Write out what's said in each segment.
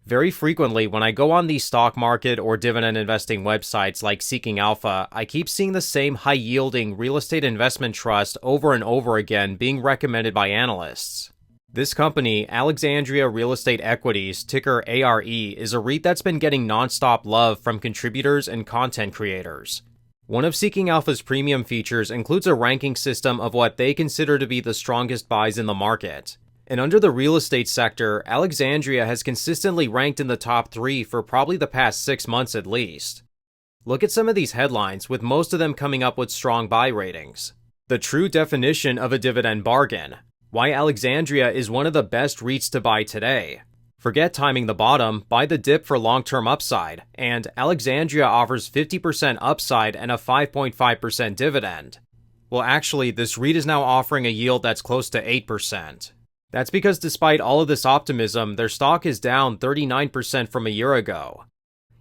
Very frequently, when I go on these stock market or dividend investing websites like Seeking Alpha, I keep seeing the same high-yielding real estate investment trust over and over again being recommended by analysts. This company, Alexandria Real Estate Equities, ticker ARE, is a REIT that's been getting non-stop love from contributors and content creators. One of Seeking Alpha's premium features includes a ranking system of what they consider to be the strongest buys in the market. And under the real estate sector, Alexandria has consistently ranked in the top 3 for probably the past 6 months at least. Look at some of these headlines, with most of them coming up with strong buy ratings. The true definition of a dividend bargain. Why Alexandria is one of the best REITs to buy today. Forget timing the bottom, buy the dip for long-term upside. And Alexandria offers 50% upside and a 5.5% dividend. Well, actually, this REIT is now offering a yield that's close to 8%. That's because despite all of this optimism, their stock is down 39% from a year ago.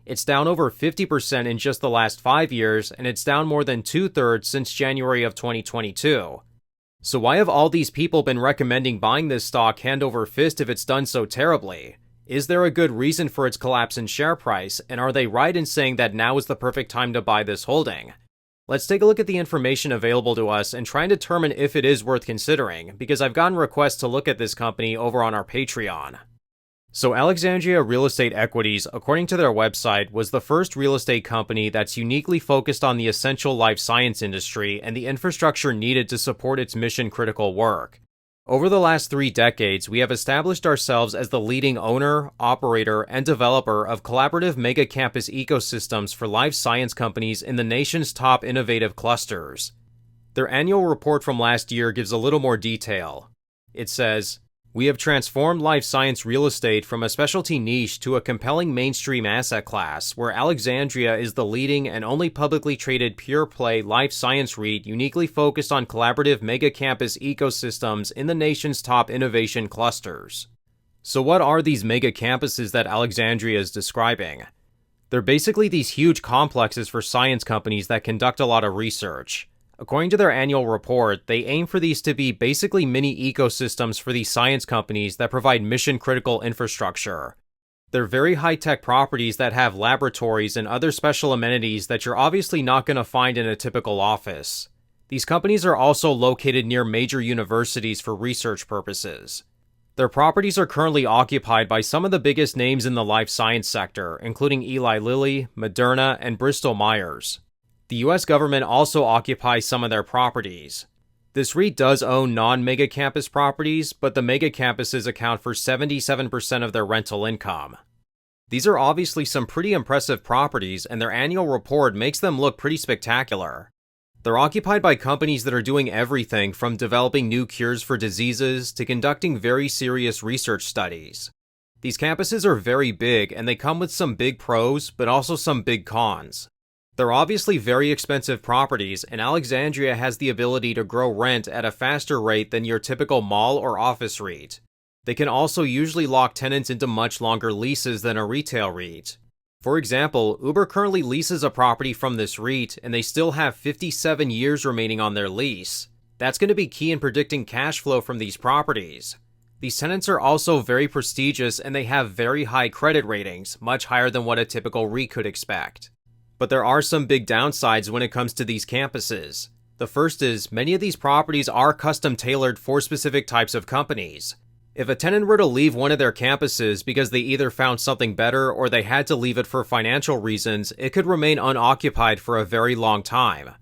It's down over 50% in just the last 5 years, and it's down more than 2/3 since January of 2022. So why have all these people been recommending buying this stock hand over fist if it's done so terribly? Is there a good reason for its collapse in share price, and are they right in saying that now is the perfect time to buy this holding? Let's take a look at the information available to us and try and determine if it is worth considering, because I've gotten requests to look at this company over on our Patreon. So Alexandria Real Estate Equities, according to their website, was the first real estate company that's uniquely focused on the essential life science industry and the infrastructure needed to support its mission-critical work. Over the last 3 decades, we have established ourselves as the leading owner, operator, and developer of collaborative mega-campus ecosystems for life science companies in the nation's top innovative clusters. Their annual report from last year gives a little more detail. It says, "We have transformed life science real estate from a specialty niche to a compelling mainstream asset class, where Alexandria is the leading and only publicly traded pure-play life science REIT uniquely focused on collaborative mega-campus ecosystems in the nation's top innovation clusters." So what are these mega-campuses that Alexandria is describing? They're basically these huge complexes for science companies that conduct a lot of research. According to their annual report, they aim for these to be basically mini ecosystems for these science companies that provide mission-critical infrastructure. They're very high-tech properties that have laboratories and other special amenities that you're obviously not going to find in a typical office. These companies are also located near major universities for research purposes. Their properties are currently occupied by some of the biggest names in the life science sector, including Eli Lilly, Moderna, and Bristol Myers. The US government also occupies some of their properties. This REIT does own non-mega campus properties, but the mega campuses account for 77% of their rental income. These are obviously some pretty impressive properties, and their annual report makes them look pretty spectacular. They're occupied by companies that are doing everything from developing new cures for diseases to conducting very serious research studies. These campuses are very big, and they come with some big pros, but also some big cons. They're obviously very expensive properties, and Alexandria has the ability to grow rent at a faster rate than your typical mall or office REIT. They can also usually lock tenants into much longer leases than a retail REIT. For example, Uber currently leases a property from this REIT, and they still have 57 years remaining on their lease. That's going to be key in predicting cash flow from these properties. These tenants are also very prestigious, and they have very high credit ratings, much higher than what a typical REIT could expect. But there are some big downsides when it comes to these campuses. The first is, many of these properties are custom-tailored for specific types of companies. If a tenant were to leave one of their campuses because they either found something better or they had to leave it for financial reasons, it could remain unoccupied for a very long time.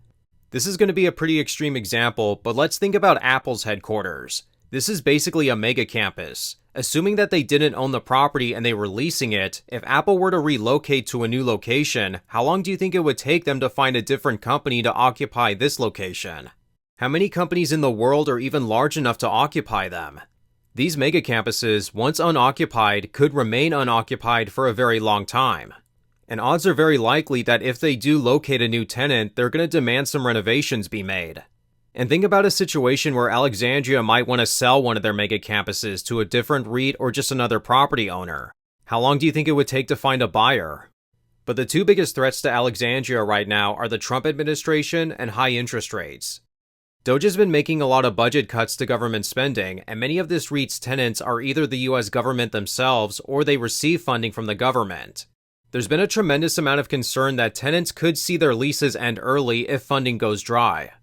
This is going to be a pretty extreme example, but let's think about Apple's headquarters. This is basically a mega campus. Assuming that they didn't own the property and they were leasing it, if Apple were to relocate to a new location, how long do you think it would take them to find a different company to occupy this location? How many companies in the world are even large enough to occupy them? These mega campuses, once unoccupied, could remain unoccupied for a very long time. And odds are very likely that if they do locate a new tenant, they're going to demand some renovations be made. And think about a situation where Alexandria might want to sell one of their mega campuses to a different REIT or just another property owner. How long do you think it would take to find a buyer? But the two biggest threats to Alexandria right now are the Trump administration and high interest rates. Doge has been making a lot of budget cuts to government spending, and many of this REIT's tenants are either the US government themselves or they receive funding from the government. There's been a tremendous amount of concern that tenants could see their leases end early if funding goes dry.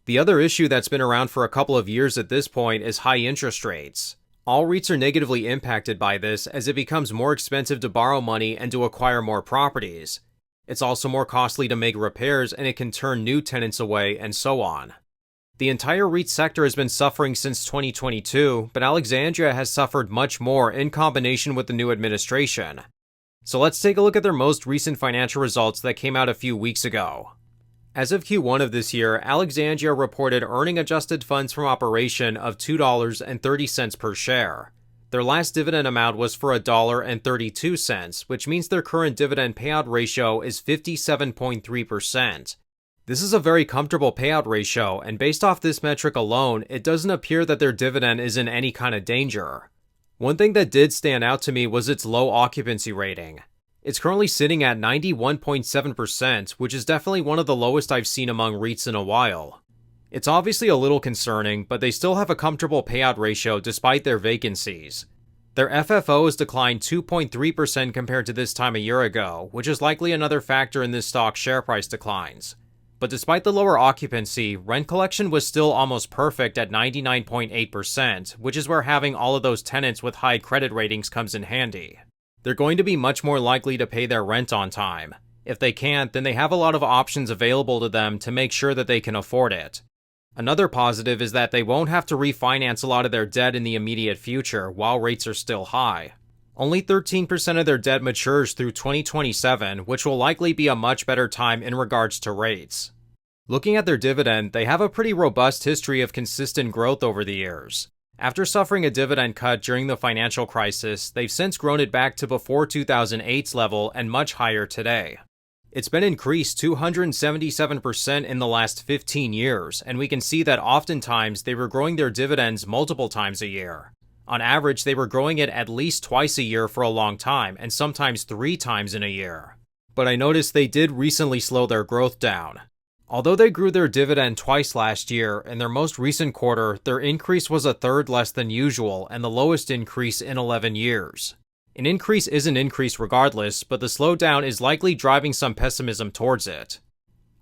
The other issue that's been around for a couple of years at this point is high interest rates. All REITs are negatively impacted by this as it becomes more expensive to borrow money and to acquire more properties. It's also more costly to make repairs, and it can turn new tenants away, and so on. The entire REIT sector has been suffering since 2022, but Alexandria has suffered much more in combination with the new administration. So let's take a look at their most recent financial results that came out a few weeks ago. As of Q1 of this year, Alexandria reported earning adjusted funds from operation of $2.30 per share. Their last dividend amount was for $1.32, which means their current dividend payout ratio is 57.3%. This is a very comfortable payout ratio, and based off this metric alone, it doesn't appear that their dividend is in any kind of danger. One thing that did stand out to me was its low occupancy rating. It's currently sitting at 91.7%, which is definitely one of the lowest I've seen among REITs in a while. It's obviously a little concerning, but they still have a comfortable payout ratio despite their vacancies. Their FFO has declined 2.3% compared to this time a year ago, which is likely another factor in this stock's share price declines. But despite the lower occupancy, rent collection was still almost perfect at 99.8%, which is where having all of those tenants with high credit ratings comes in handy. They're going to be much more likely to pay their rent on time. If they can't, then they have a lot of options available to them to make sure that they can afford it. Another positive is that they won't have to refinance a lot of their debt in the immediate future while rates are still high. Only 13% of their debt matures through 2027, which will likely be a much better time in regards to rates. Looking at their dividend, they have a pretty robust history of consistent growth over the years. After suffering a dividend cut during the financial crisis, they've since grown it back to before 2008's level and much higher today. It's been increased 277% in the last 15 years, and we can see that oftentimes they were growing their dividends multiple times a year. On average, they were growing it at least twice a year for a long time, and sometimes 3 times in a year. But I noticed they did recently slow their growth down. Although they grew their dividend twice last year, in their most recent quarter, their increase was a third less than usual and the lowest increase in 11 years. An increase is an increase regardless, but the slowdown is likely driving some pessimism towards it.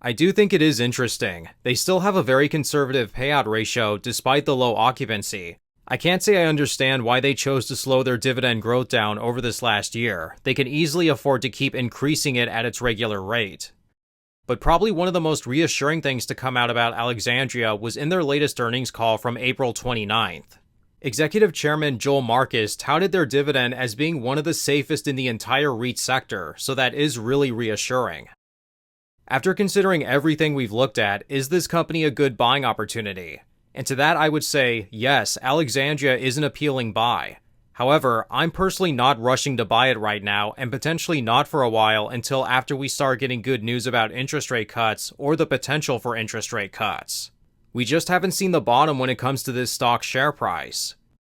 I do think it is interesting. They still have a very conservative payout ratio despite the low occupancy. I can't say I understand why they chose to slow their dividend growth down over this last year. They can easily afford to keep increasing it at its regular rate. But probably one of the most reassuring things to come out about Alexandria was in their latest earnings call from April 29th. Executive Chairman Joel Marcus touted their dividend as being one of the safest in the entire REIT sector, so that is really reassuring. After considering everything we've looked at, is this company a good buying opportunity? And to that I would say, yes, Alexandria is an appealing buy. However, I'm personally not rushing to buy it right now, and potentially not for a while until after we start getting good news about interest rate cuts or the potential for interest rate cuts. We just haven't seen the bottom when it comes to this stock's share price.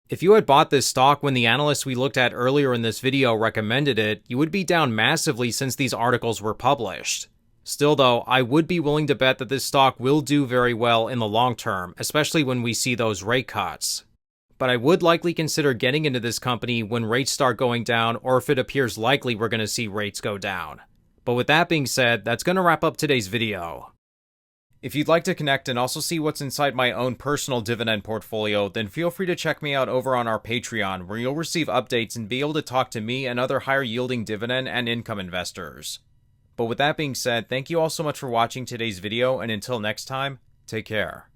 If you had bought this stock when the analysts we looked at earlier in this video recommended it, you would be down massively since these articles were published. Still though, I would be willing to bet that this stock will do very well in the long term, especially when we see those rate cuts. But I would likely consider getting into this company when rates start going down, or if it appears likely we're going to see rates go down. But with that being said, that's going to wrap up today's video. If you'd like to connect and also see what's inside my own personal dividend portfolio, then feel free to check me out over on our Patreon, where you'll receive updates and be able to talk to me and other higher yielding dividend and income investors. But with that being said, thank you all so much for watching today's video, and until next time, take care.